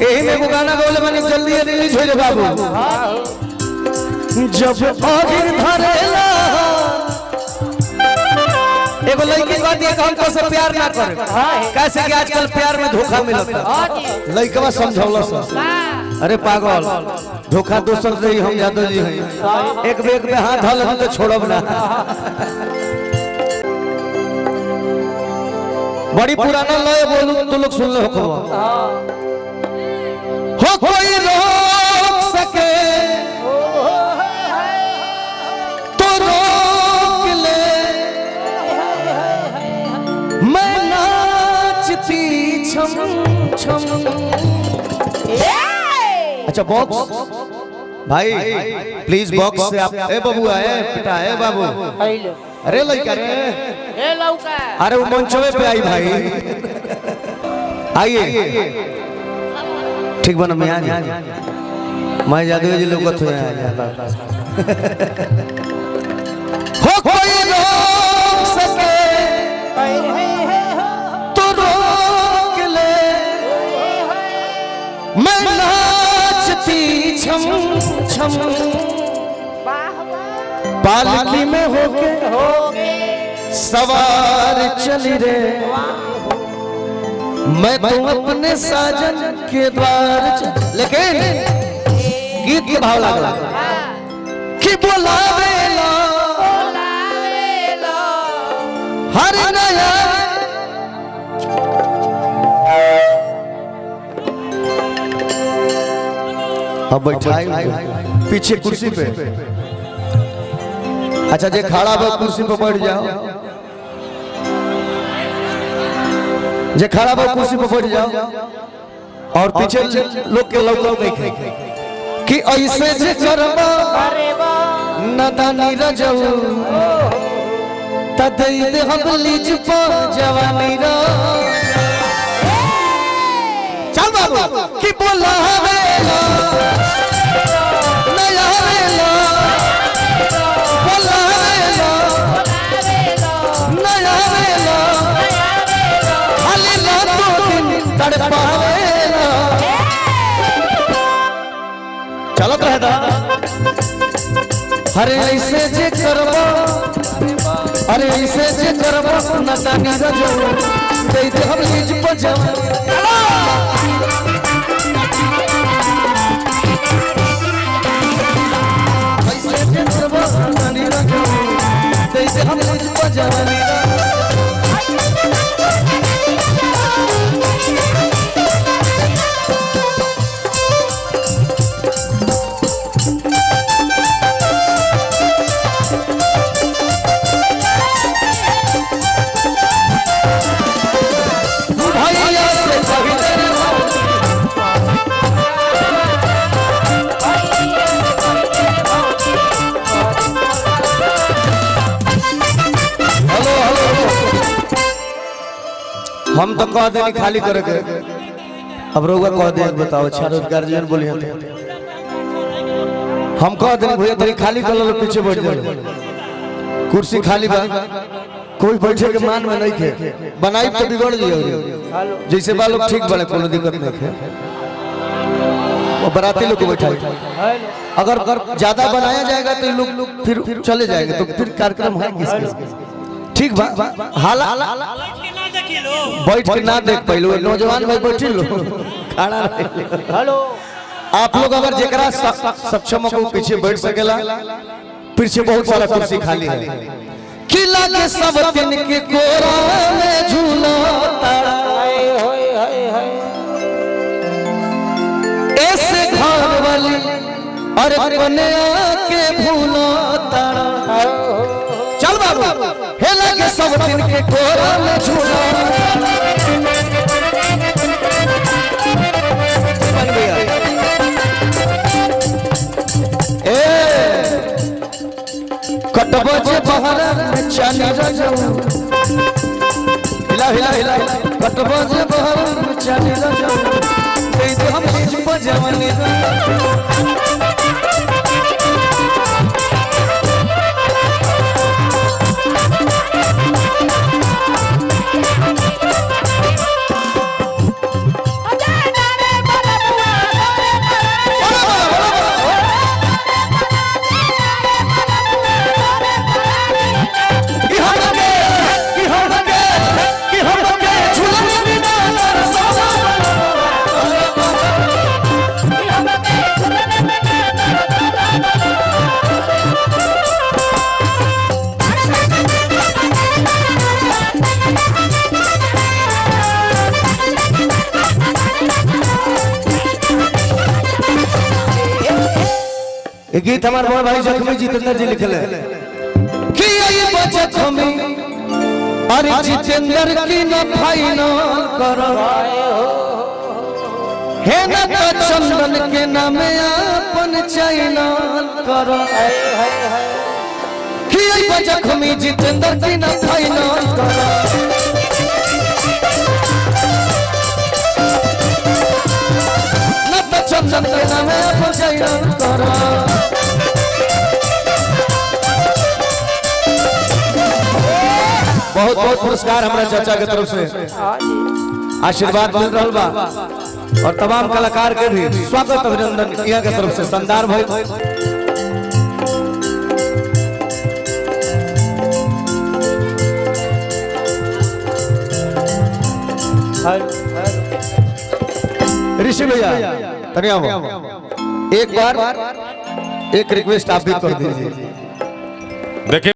यही में वो गाना बोले मैंने जल्दी रिलीज हो जाए बाबू। जब आगिर धरेला एगो लड़की कह दिया कि हम तो से प्यार ना करे, कैसे कि आजकल प्यार में धोखा मिलता। लड़कवा समझौला सा, अरे पागल धोखा दोसर से ही हम यादव जी हैं, एक बेग में हाथ धल तो छोड़ब ना। बड़ी पुराना लय बोलू तो लोग सुन ले हो कोई रोक सके तो रोक ले, मैं नाचती छम छम। अच्छा बॉक्स भाई प्लीज बॉक्स से आप ए बबुआ ए बेटा ए बाबू अरे लड़का रे ए लौका अरे वो मंचवे पे आई भाई आइए ठीक बना मैं आ मैं जादू जी लोग तो हो कोई रोक सके तो रोक ले, मैं नाचती छम छम। पालकी में होके सवार चली रे, मैं तो अपने साजन के द्वार। लेकिन गीत के भाव लगा कि बुलावेला हर नया अब बैठाई पीछे कुर्सी पे। अच्छा जे खड़ा बा कुर्सी पे बैठ जाओ, जे खड़ा बा कुर्सी पे बैठ जाओ और पीछे लोग के लौका देखे कि ऐसे जे करबा नदानी रजऊ तदई दे हम लीज पा जवानी रा। चल बाबू कि बोलावेला नया वेला बोलावेला नया वेला खाली रातों दिन तड़पावेला। चलत रहता अरे ऐसे जे करबा अरे ऐसे जे करबा नदानी रजऊ दे दे हम लीज पा जवानी। हम मुझको जवानी हम तो कह देनी खाली करे के, अब रोगा कह दे बताओ अच्छा गार्जियन बोलिए हम कह देनी भैया तेरी खाली कर लो पीछे बैठ जाओ कुर्सी खाली बा कोई बैठे के मान में नहीं खे बनाई तो बिगड़ जाइए जैसे बा लोग ठीक बने कोनो दिक्कत नहीं खे वो बराती लोग को बैठाए। अगर ज्यादा बनाया जाएगा तो लोग फिर चले जाएंगे तो फिर कार्यक्रम है किसके ठीक बा हाला बैठ के ना देख पहले नौजवान भाई बैठी लो खड़ा हेलो आप लोग अगर जेकरा सक्षम को पीछे बैठ सकेला पीछे बहुत सारा कुर्सी खाली है किला के सब दिन के कोरा में झूला ऐसे घर वाली अरे बने के भूला तारा। चल बाबू हेला के सब दिन के कोरा में झूला कटबो जे बहर में चानी रजऊ हिला हिला हिला कटबो जे बहर में चानी रजऊ दे दे हम लीज पर जवानी गीत हमारे बड़ भाई जख्मी जितेंद्र जी लिखले कि ये जख्मी अरे जितेंद्र की न फाइनल करो हे न तो चंदन के नाम अपन चैनल करो कि ये जख्मी जितेंद्र की न फाइनल करो न तो चंदन के नाम अपन चैनल करो बहुत बहुत पुरस्कार हमारे चाचा के तरफ से आशीर्वाद मिल रहा बा और तमाम कलाकार के भी स्वागत अभिनंदन यहाँ के तरफ से शानदार भाई ऋषि भैया तनिया हो एक बार एक रिक्वेस्ट आप भी कर दीजिए। देखिए